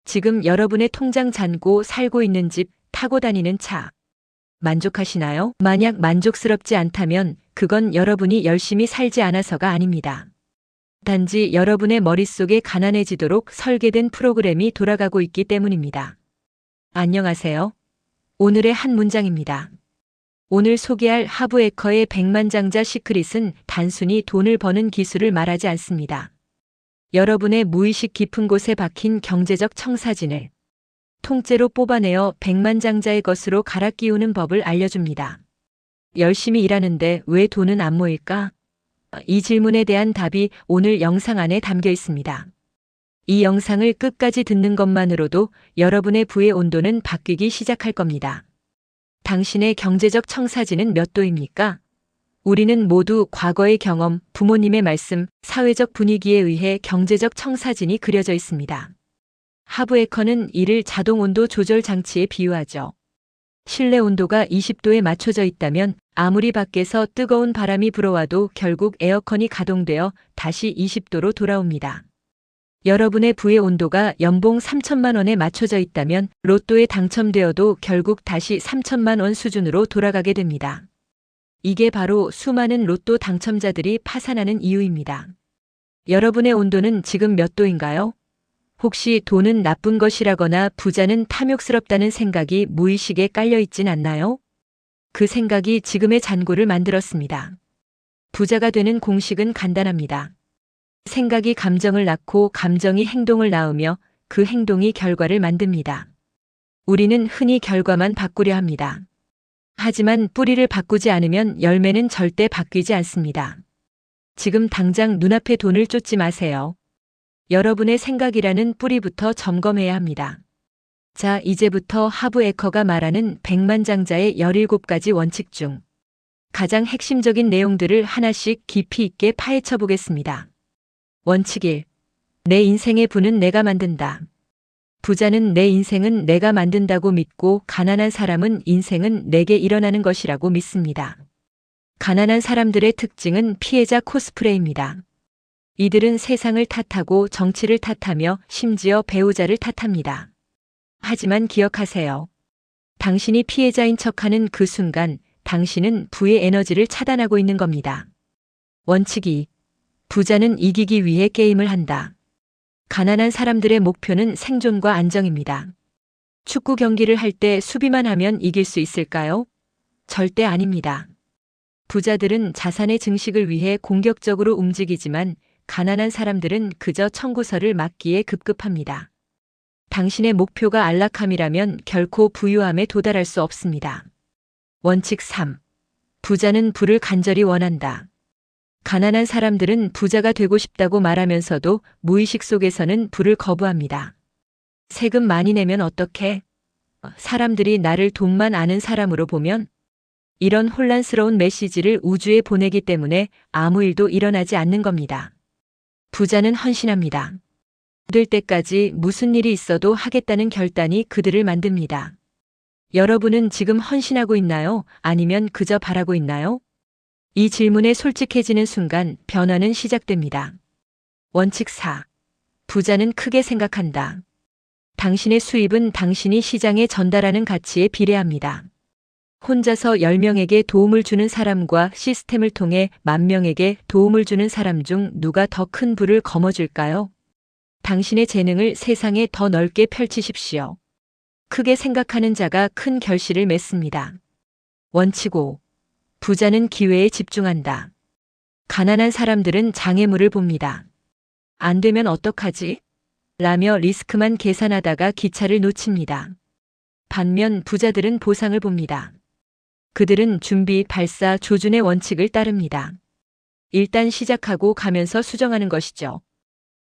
지금 여러분의 통장 잔고 살고 있는 집, 타고 다니는 차. 만족하시나요? 만약 만족스럽지 않다면 그건 여러분이 열심히 살지 않아서가 아닙니다. 단지 여러분의 머릿속에 가난해지도록 설계된 프로그램이 돌아가고 있기 때문입니다. 안녕하세요. 오늘의 한 문장입니다. 오늘 소개할 하브 에커의 백만장자 시크릿은 단순히 돈을 버는 기술을 말하지 않습니다. 여러분의 무의식 깊은 곳에 박힌 경제적 청사진을 통째로 뽑아내어 백만장자의 것으로 갈아 끼우는 법을 알려줍니다. 열심히 일하는데 왜 돈은 안 모일까? 이 질문에 대한 답이 오늘 영상 안에 담겨 있습니다. 이 영상을 끝까지 듣는 것만으로도 여러분의 부의 온도는 바뀌기 시작할 겁니다. 당신의 경제적 청사진은 몇 도입니까? 우리는 모두 과거의 경험, 부모님의 말씀, 사회적 분위기에 의해 경제적 청사진이 그려져 있습니다. 하브 에커는 이를 자동 온도 조절 장치에 비유하죠. 실내 온도가 20도에 맞춰져 있다면 아무리 밖에서 뜨거운 바람이 불어와도 결국 에어컨이 가동되어 다시 20도로 돌아옵니다. 여러분의 부의 온도가 연봉 3천만 원에 맞춰져 있다면 로또에 당첨되어도 결국 다시 3천만 원 수준으로 돌아가게 됩니다. 이게 바로 수많은 로또 당첨자들이 파산하는 이유입니다. 여러분의 온도는 지금 몇 도인가요? 혹시 돈은 나쁜 것이라거나 부자는 탐욕스럽다는 생각이 무의식에 깔려 있진 않나요? 그 생각이 지금의 잔고를 만들었습니다. 부자가 되는 공식은 간단합니다. 생각이 감정을 낳고 감정이 행동을 낳으며 그 행동이 결과를 만듭니다. 우리는 흔히 결과만 바꾸려 합니다. 하지만 뿌리를 바꾸지 않으면 열매는 절대 바뀌지 않습니다. 지금 당장 눈앞에 돈을 쫓지 마세요. 여러분의 생각이라는 뿌리부터 점검해야 합니다. 자, 이제부터 하브 에커가 말하는 백만장자의 17가지 원칙 중 가장 핵심적인 내용들을 하나씩 깊이 있게 파헤쳐 보겠습니다. 원칙 1. 내 인생의 부는 내가 만든다. 부자는 내 인생은 내가 만든다고 믿고 가난한 사람은 인생은 내게 일어나는 것이라고 믿습니다. 가난한 사람들의 특징은 피해자 코스프레입니다. 이들은 세상을 탓하고 정치를 탓하며 심지어 배우자를 탓합니다. 하지만 기억하세요. 당신이 피해자인 척하는 그 순간 당신은 부의 에너지를 차단하고 있는 겁니다. 원칙 2. 부자는 이기기 위해 게임을 한다. 가난한 사람들의 목표는 생존과 안정입니다. 축구 경기를 할 때 수비만 하면 이길 수 있을까요? 절대 아닙니다. 부자들은 자산의 증식을 위해 공격적으로 움직이지만 가난한 사람들은 그저 청구서를 막기에 급급합니다. 당신의 목표가 안락함이라면 결코 부유함에 도달할 수 없습니다. 원칙 3. 부자는 부를 간절히 원한다. 가난한 사람들은 부자가 되고 싶다고 말하면서도 무의식 속에서는 부를 거부합니다. 세금 많이 내면 어떡해? 사람들이 나를 돈만 아는 사람으로 보면? 이런 혼란스러운 메시지를 우주에 보내기 때문에 아무 일도 일어나지 않는 겁니다. 부자는 헌신합니다. 될 때까지 무슨 일이 있어도 하겠다는 결단이 그들을 만듭니다. 여러분은 지금 헌신하고 있나요? 아니면 그저 바라고 있나요? 이 질문에 솔직해지는 순간 변화는 시작됩니다. 원칙 4. 부자는 크게 생각한다. 당신의 수입은 당신이 시장에 전달하는 가치에 비례합니다. 혼자서 10명에게 도움을 주는 사람과 시스템을 통해 10,000명에게 도움을 주는 사람 중 누가 더 큰 부를 거머쥘까요? 당신의 재능을 세상에 더 넓게 펼치십시오. 크게 생각하는 자가 큰 결실을 맺습니다. 원칙 5. 부자는 기회에 집중한다. 가난한 사람들은 장애물을 봅니다. 안 되면 어떡하지? 라며 리스크만 계산하다가 기차를 놓칩니다. 반면 부자들은 보상을 봅니다. 그들은 준비, 발사, 조준의 원칙을 따릅니다. 일단 시작하고 가면서 수정하는 것이죠.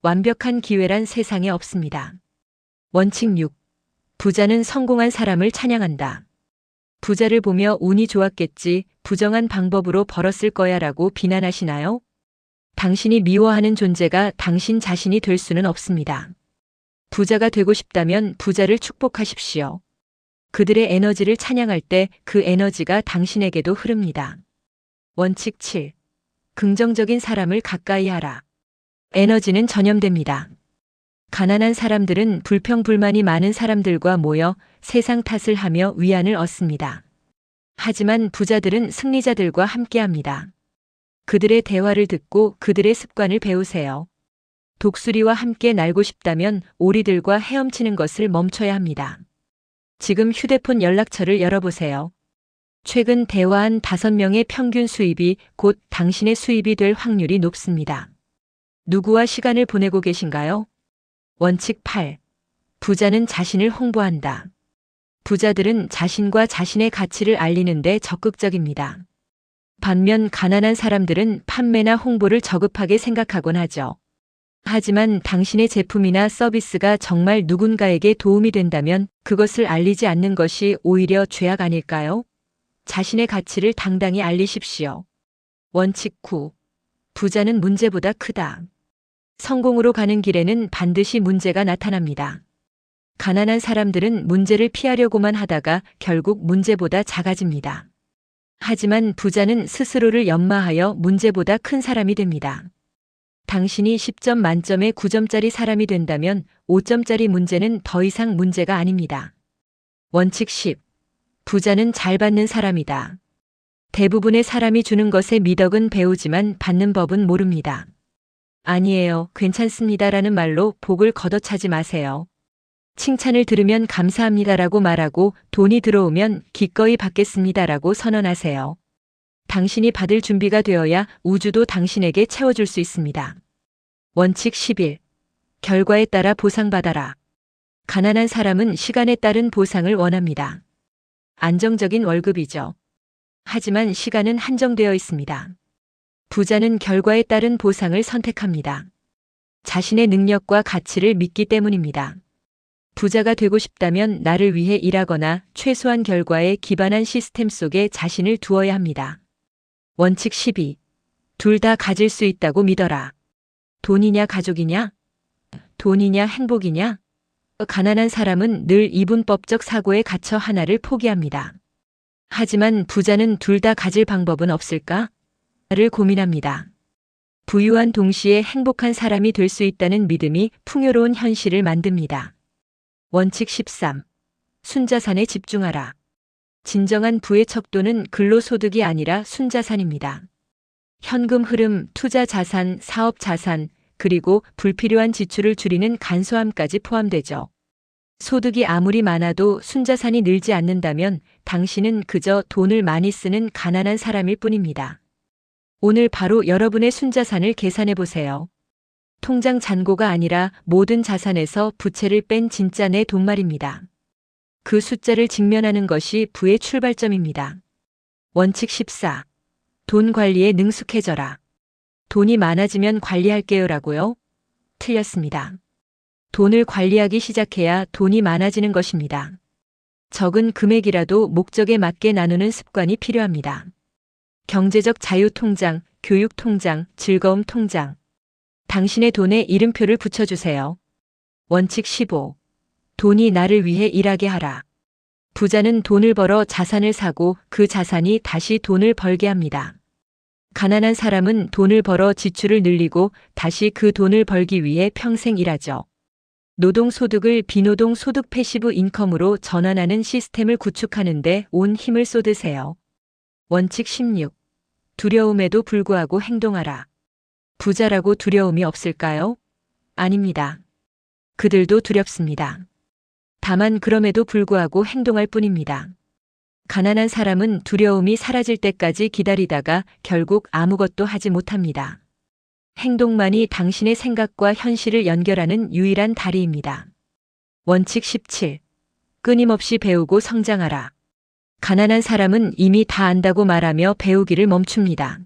완벽한 기회란 세상에 없습니다. 원칙 6. 부자는 성공한 사람을 찬양한다. 부자를 보며 운이 좋았겠지, 부정한 방법으로 벌었을 거야 라고 비난하시나요? 당신이 미워하는 존재가 당신 자신이 될 수는 없습니다. 부자가 되고 싶다면 부자를 축복하십시오. 그들의 에너지를 찬양할 때 그 에너지가 당신에게도 흐릅니다. 원칙 7. 긍정적인 사람을 가까이 하라. 에너지는 전염됩니다. 가난한 사람들은 불평불만이 많은 사람들과 모여 세상 탓을 하며 위안을 얻습니다. 하지만 부자들은 승리자들과 함께합니다. 그들의 대화를 듣고 그들의 습관을 배우세요. 독수리와 함께 날고 싶다면 오리들과 헤엄치는 것을 멈춰야 합니다. 지금 휴대폰 연락처를 열어보세요. 최근 대화한 5명의 평균 수입이 곧 당신의 수입이 될 확률이 높습니다. 누구와 시간을 보내고 계신가요? 원칙 8. 부자는 자신을 홍보한다. 부자들은 자신과 자신의 가치를 알리는 데 적극적입니다. 반면 가난한 사람들은 판매나 홍보를 저급하게 생각하곤 하죠. 하지만 당신의 제품이나 서비스가 정말 누군가에게 도움이 된다면 그것을 알리지 않는 것이 오히려 죄악 아닐까요? 자신의 가치를 당당히 알리십시오. 원칙 9. 부자는 문제보다 크다. 성공으로 가는 길에는 반드시 문제가 나타납니다. 가난한 사람들은 문제를 피하려고만 하다가 결국 문제보다 작아집니다. 하지만 부자는 스스로를 연마하여 문제보다 큰 사람이 됩니다. 당신이 10점 만점에 9점짜리 사람이 된다면 5점짜리 문제는 더 이상 문제가 아닙니다. 원칙 10. 부자는 잘 받는 사람이다. 대부분의 사람이 주는 것에 미덕은 배우지만 받는 법은 모릅니다. 아니에요, 괜찮습니다라는 말로 복을 걷어차지 마세요. 칭찬을 들으면 감사합니다라고 말하고 돈이 들어오면 기꺼이 받겠습니다라고 선언하세요. 당신이 받을 준비가 되어야 우주도 당신에게 채워줄 수 있습니다. 원칙 11. 결과에 따라 보상받아라. 가난한 사람은 시간에 따른 보상을 원합니다. 안정적인 월급이죠. 하지만 시간은 한정되어 있습니다. 부자는 결과에 따른 보상을 선택합니다. 자신의 능력과 가치를 믿기 때문입니다. 부자가 되고 싶다면 나를 위해 일하거나 최소한 결과에 기반한 시스템 속에 자신을 두어야 합니다. 원칙 12. 둘 다 가질 수 있다고 믿어라. 돈이냐 가족이냐? 돈이냐 행복이냐? 가난한 사람은 늘 이분법적 사고에 갇혀 하나를 포기합니다. 하지만 부자는 둘 다 가질 방법은 없을까? 를 고민합니다. 부유한 동시에 행복한 사람이 될 수 있다는 믿음이 풍요로운 현실을 만듭니다. 원칙 13. 순자산에 집중하라. 진정한 부의 척도는 근로소득이 아니라 순자산입니다. 현금 흐름, 투자 자산, 사업 자산, 그리고 불필요한 지출을 줄이는 간소함까지 포함되죠. 소득이 아무리 많아도 순자산이 늘지 않는다면 당신은 그저 돈을 많이 쓰는 가난한 사람일 뿐입니다. 오늘 바로 여러분의 순자산을 계산해 보세요. 통장 잔고가 아니라 모든 자산에서 부채를 뺀 진짜 내 돈 말입니다. 그 숫자를 직면하는 것이 부의 출발점입니다. 원칙 14. 돈 관리에 능숙해져라. 돈이 많아지면 관리할게요라고요? 틀렸습니다. 돈을 관리하기 시작해야 돈이 많아지는 것입니다. 적은 금액이라도 목적에 맞게 나누는 습관이 필요합니다. 경제적 자유 통장, 교육 통장, 즐거움 통장. 당신의 돈에 이름표를 붙여주세요. 원칙 15. 돈이 나를 위해 일하게 하라. 부자는 돈을 벌어 자산을 사고 그 자산이 다시 돈을 벌게 합니다. 가난한 사람은 돈을 벌어 지출을 늘리고 다시 그 돈을 벌기 위해 평생 일하죠. 노동소득을 비노동 소득 패시브 인컴으로 전환하는 시스템을 구축하는 데 온 힘을 쏟으세요. 원칙 16. 두려움에도 불구하고 행동하라. 부자라고 두려움이 없을까요? 아닙니다. 그들도 두렵습니다. 다만 그럼에도 불구하고 행동할 뿐입니다. 가난한 사람은 두려움이 사라질 때까지 기다리다가 결국 아무것도 하지 못합니다. 행동만이 당신의 생각과 현실을 연결하는 유일한 다리입니다. 원칙 17. 끊임없이 배우고 성장하라. 가난한 사람은 이미 다 안다고 말하며 배우기를 멈춥니다.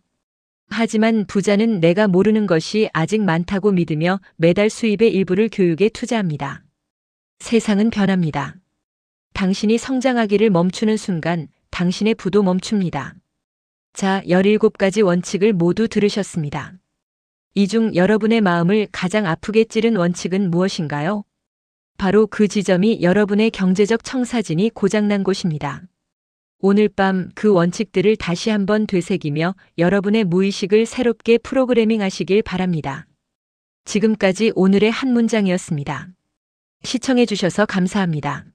하지만 부자는 내가 모르는 것이 아직 많다고 믿으며 매달 수입의 일부를 교육에 투자합니다. 세상은 변합니다. 당신이 성장하기를 멈추는 순간 당신의 부도 멈춥니다. 자, 17가지 원칙을 모두 들으셨습니다. 이 중 여러분의 마음을 가장 아프게 찌른 원칙은 무엇인가요? 바로 그 지점이 여러분의 경제적 청사진이 고장난 곳입니다. 오늘 밤 그 원칙들을 다시 한번 되새기며 여러분의 무의식을 새롭게 프로그래밍 하시길 바랍니다. 지금까지 오늘의 한 문장이었습니다. 시청해 주셔서 감사합니다.